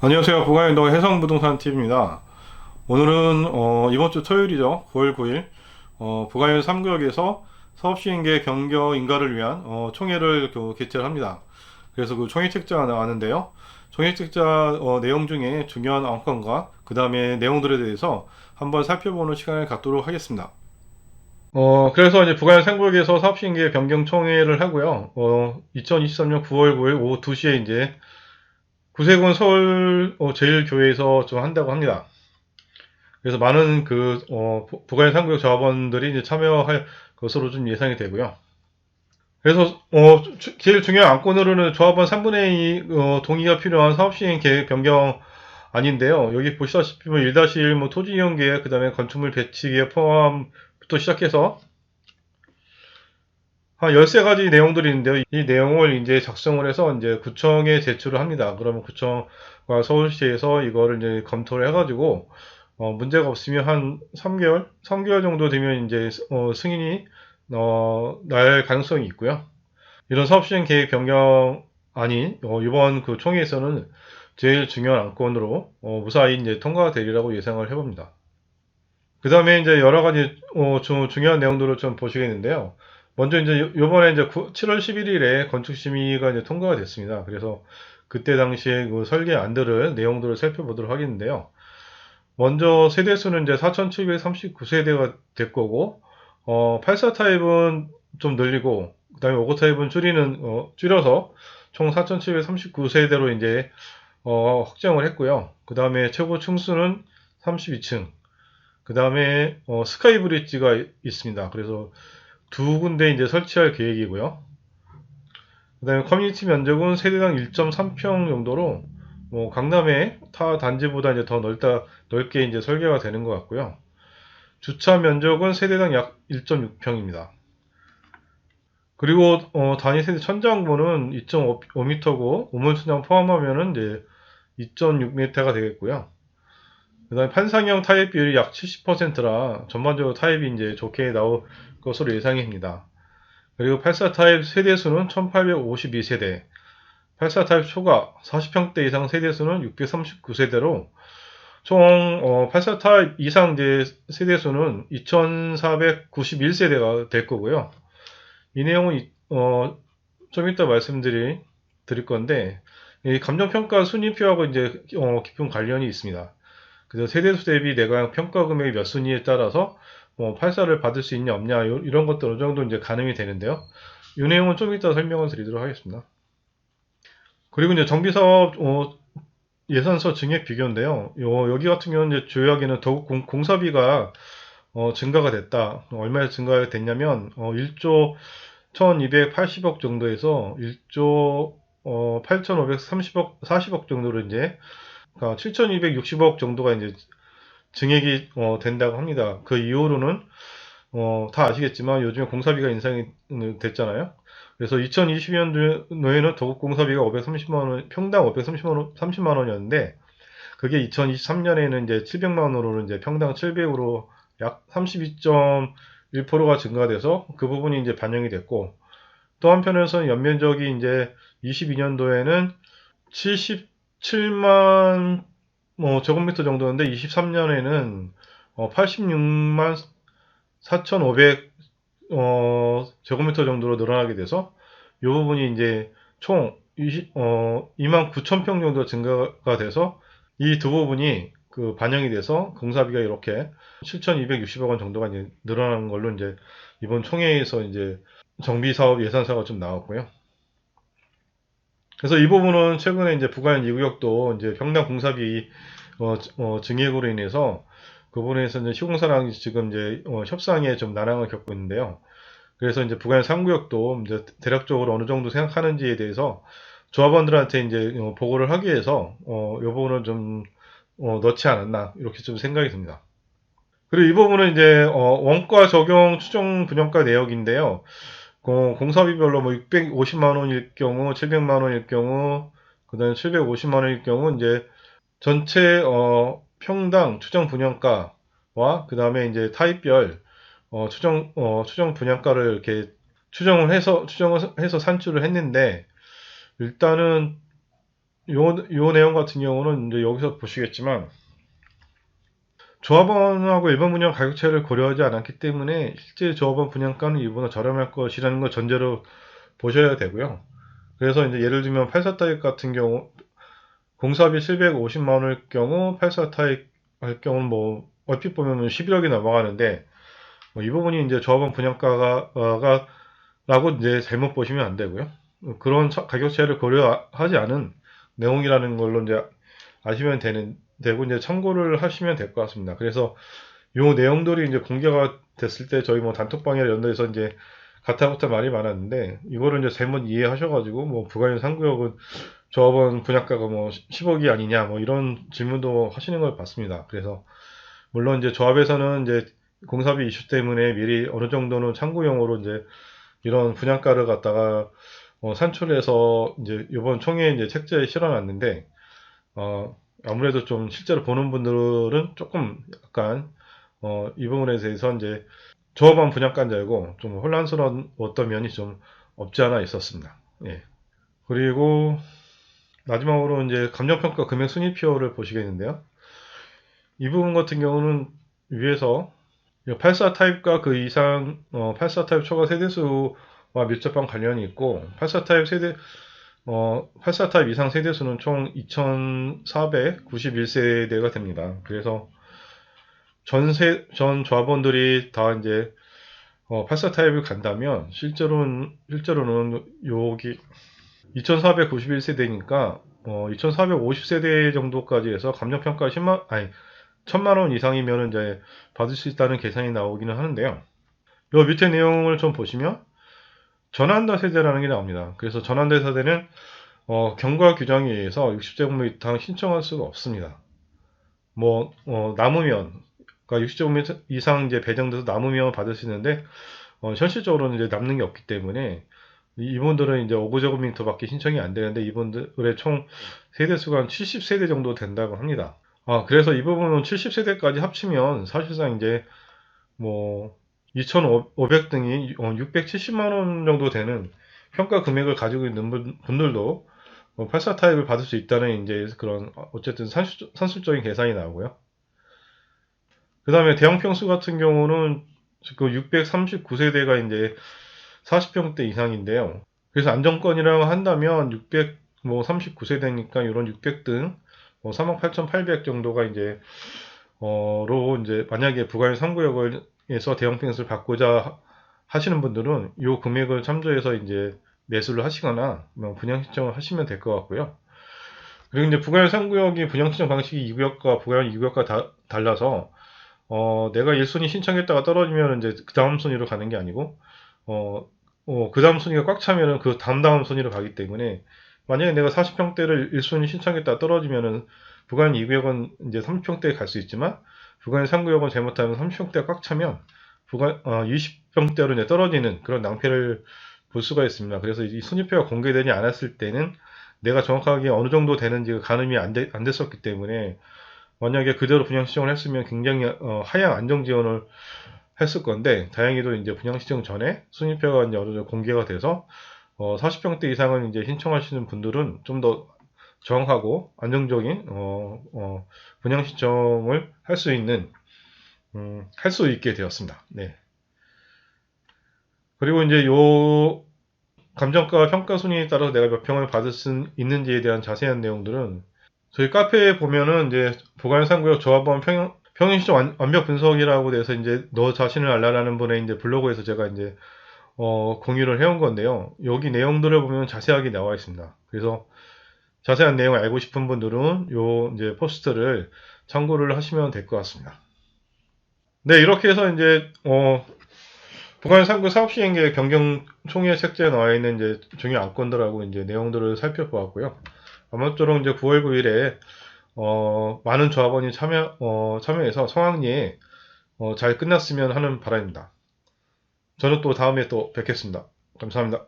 안녕하세요. 부가연동 해성부동산 TV입니다. 오늘은 이번 주 토요일이죠. 9월 9일 부가연 3구역에서 사업시행계 변경 인가를 위한 총회를 개최를 합니다. 그래서 그 총회 책자가 나왔는데요. 총회 책자 내용 중에 중요한 안건과 그 다음에 내용들에 대해서 한번 살펴보는 시간을 갖도록 하겠습니다. 그래서 이제 부가연 3구역에서 사업시행계 변경 총회를 하고요. 2023년 9월 9일 오후 2시에 이제 구세군 서울 제일교회에서 좀 한다고 합니다. 그래서 많은 부가인 상구역 조합원들이 이제 참여할 것으로 좀 예상이 되고요. 그래서 제일 중요한 안건으로는 조합원 3분의 2 동의가 필요한 사업시행 계획 변경 아닌데요. 여기 보시다시피 1-1 뭐 토지 이용 계획, 그다음에 건축물 배치 계획 포함부터 시작해서 한 13가지 내용들이 있는데요. 이 내용을 이제 작성을 해서 이제 구청에 제출을 합니다. 그러면 구청과 서울시에서 이거를 이제 검토를 해가지고, 문제가 없으면 한 3개월 정도 되면 이제, 승인이, 날 가능성이 있고요. 이런 사업시행 계획 변경안이, 이번 그 총회에서는 제일 중요한 안건으로, 무사히 이제 통과가 되리라고 예상을 해봅니다. 그 다음에 이제 여러 가지 중요한 내용들을 좀 보시겠는데요. 먼저 이제 요번에 이제 7월 11일에 건축심의가 이제 통과가 됐습니다. 그래서 그때 당시에 그 설계안들을 내용들을 살펴보도록 하겠는데요. 먼저 세대수는 이제 4,739세대가 될 거고, 84 타입은 좀 늘리고, 그다음에 55 타입은 줄여서 총 4,739세대로 이제 확정을 했고요. 그 다음에 최고 층수는 32층. 그 다음에 스카이 브릿지가 있습니다. 그래서 두 군데 이제 설치할 계획이고요. 그 다음에 커뮤니티 면적은 세대당 1.3평 정도로 강남의 타 단지보다 이제 더 넓게 이제 설계가 되는 것 같고요. 주차 면적은 세대당 약 1.6평입니다. 그리고 단위 세대 천장고는 2.5m고 우물 천장 포함하면은 이제 2.6m가 되겠고요. 그 다음에 판상형 타입 비율이 약 70%라 전반적으로 타입이 이제 좋게 나올 것으로 예상입니다. 그리고 84 타입 세대수는 1852세대, 84 타입 초과 40평대 이상 세대수는 639세대로 총 84 타입 이상 세대수는 2491세대가 될 거고요. 이 내용은 좀 이따 말씀드릴 건데, 이 감정평가 순위표하고 이제 깊은 관련이 있습니다. 그래서 세대수 대비 내각 평가 금액이 몇 순위에 따라서 8사를 받을 수 있냐 없냐 이런 것들 어느 정도 이제 가늠이 되는데요. 이 내용은 좀 이따 설명을 드리도록 하겠습니다. 그리고 이제 정비사업 예산서 증액 비교인데요. 여기 같은 경우는 이제 조약에는 더욱 공사비가 증가가 됐다. 얼마에 증가가 됐냐면 1조 1280억 정도에서 1조 8530억 40억 정도로 이제 7260억 정도가 이제 증액이 된다고 합니다. 그 이후로는 다 아시겠지만 요즘에 공사비가 인상이 됐잖아요. 그래서 2020년도에는 더욱 공사비가 530만 원, 평당 530만 원이었는데 그게 2023년에는 이제 700만 원으로 이제 평당 700으로 약 32.1%가 증가돼서 그 부분이 이제 반영이 됐고, 또 한편에서는 연면적이 이제 22년도에는 77만 제곱미터 정도였는데 23년에는 86만 4,500 제곱미터 정도로 늘어나게 돼서 이 부분이 이제 총 2만 9천 평 정도 증가가 돼서 이 두 부분이 그 반영이 돼서 공사비가 이렇게 7,260억 원 정도가 이제 늘어난 걸로 이제 이번 총회에서 이제 정비 사업 예산서가 좀 나왔고요. 그래서 이 부분은 최근에 이제 부가연 2구역도 이제 평당 공사비 증액으로 인해서 그 부분에서 이제 시공사랑 지금 이제 협상에 좀 난항을 겪고 있는데요. 그래서 이제 부가연 3구역도 이제 대략적으로 어느 정도 생각하는지에 대해서 조합원들한테 이제 보고를 하기 위해서 이 부분은 좀 넣지 않았나 이렇게 좀 생각이 듭니다. 그리고 이 부분은 이제 원가 적용 추정 분양가 내역인데요. 공사비별로 뭐 650만 원일 경우, 700만 원일 경우, 그다음에 750만 원일 경우 이제 전체 평당 추정 분양가와 그다음에 이제 타입별 추정 분양가를 이렇게 추정을 해서 산출을 했는데, 일단은 요 내용 같은 경우는 이제 여기서 보시겠지만, 조합원하고 일반 분양 가격 차이를 고려하지 않았기 때문에 실제 조합원 분양가는 이보다 저렴할 것이라는 걸 전제로 보셔야 되고요. 그래서 이제 예를 들면 84 타입 같은 경우 공사비 750만 원일 경우 84 타입 할 경우는 뭐 얼핏 보면 11억이 넘어가는데, 이 부분이 이제 조합원 분양가가 라고 이제 잘못 보시면 안 되고요. 그런 가격 차이를 고려하지 않은 내용이라는 걸로 이제 아시면 되고 이제 참고를 하시면 될 것 같습니다. 그래서 요 내용들이 이제 공개가 됐을 때 저희 뭐 단톡방이나 이런 데서 이제 가타부타 말이 많았는데, 이거를 이제 잘못 이해하셔가지고 뭐 부가인 상구역은 조합원 분양가가 뭐 10억이 아니냐 뭐 이런 질문도 하시는 걸 봤습니다. 그래서 물론 이제 조합에서는 이제 공사비 이슈 때문에 미리 어느 정도는 참고용으로 이제 이런 분양가를 갖다가 산출해서 이제 이번 총회에 이제 책자에 실어놨는데, 아무래도 좀 실제로 보는 분들은 조금 약간 이 부분에 대해서 이제 조합원 분양가인 줄 알고 좀 혼란스러웠던 면이 좀 없지 않아 있었습니다. 예. 그리고 마지막으로 이제 감정평가 금액 순위표를 보시겠는데요. 이 부분 같은 경우는 위에서 84 타입과 그 이상 84 타입 초과 세대수와 밀접한 관련이 있고, 84 타입 84 타입 이상 세대수는 총 2,491세대가 됩니다. 그래서 전 조합원들이 다 이제 84 타입을 간다면 실제로는 여기 2,491세대니까 2,450세대 정도까지 해서 감정평가 1,000만 원 이상이면 이제 받을 수 있다는 계산이 나오기는 하는데요. 요 밑에 내용을 좀 보시면 전환대 세대라는 게 나옵니다. 그래서 전환대 세대는 경과 규정에 의해서 60제곱미터 이상 신청할 수가 없습니다. 뭐 남으면, 그러니까 60제곱미터 이상 이제 배정돼서 남으면 받을 수 있는데, 현실적으로는 이제 남는 게 없기 때문에 이분들은 이제 5제곱미터밖에 신청이 안 되는데, 이분들의 총 세대수가 한 70세대 정도 된다고 합니다. 그래서 이 부분은 70세대까지 합치면 사실상 이제 뭐 2,500 등이 670만 원 정도 되는 평가 금액을 가지고 있는 분들도 84 타입을 받을 수 있다는 이제 그런 어쨌든 산술적인 계산이 나오고요. 그 다음에 대형 평수 같은 경우는 그 639세대가 이제 40평대 이상인데요. 그래서 안정권이라고 한다면 639세대니까 이런 600등 38,800 정도가 이제 이제 만약에 부가인 3구역에서 대형 평수를 받고자 하시는 분들은 이 금액을 참조해서 이제 매수를 하시거나 분양 신청을 하시면 될 것 같고요. 그리고 이제 부가인 3구역이 분양 신청 방식이 2구역과 부가인 2구역과 달라서 내가 1순위 신청했다가 떨어지면 이제 그 다음 순위로 가는 게 아니고 그 다음 순위가 꽉 차면은 그 다음 순위로 가기 때문에, 만약에 내가 40평대를 1순위 신청했다가 떨어지면은 부가인 2구역은 이제 30평대에 갈 수 있지만, 부가인 3구역은 잘못하면 30평대가 꽉 차면 20평대로 이제 떨어지는 그런 낭패를 볼 수가 있습니다. 그래서 이 순위표가 공개되지 않았을 때는 내가 정확하게 어느 정도 되는지 가늠이 안 됐었기 때문에, 만약에 그대로 분양 신청을 했으면 굉장히 하향 안정 지원을 했을 건데, 다행히도 이제 분양 신청 전에 순위표가 이제 어느 정도 공개가 돼서 40평대 이상은 이제 신청하시는 분들은 좀 더 정확하고 안정적인 분양 신청을 할 수 있게 되었습니다. 네. 그리고 이제 요 감정가 평가 순위에 따라서 내가 몇 평을 받을 수 있는지에 대한 자세한 내용들은 저희 카페에 보면은 이제 보관상구역 조합원 평형 시점 완벽 분석이라고 돼서 이제 너 자신을 알라라는 분의 이제 블로그에서 제가 이제 공유를 해온 건데요. 여기 내용들을 보면 자세하게 나와 있습니다. 그래서 자세한 내용을 알고 싶은 분들은 요 이제 포스트를 참고를 하시면 될 것 같습니다. 네, 이렇게 해서 이제 부관상구 사업시행계획 변경 총회 책자에 나와 있는 이제 중요 안건들하고 이제 내용들을 살펴보았고요. 아무쪼록 이제 9월 9일에 많은 조합원이 참여해서 성황리에 잘 끝났으면 하는 바람입니다. 저는 또 다음에 또 뵙겠습니다. 감사합니다.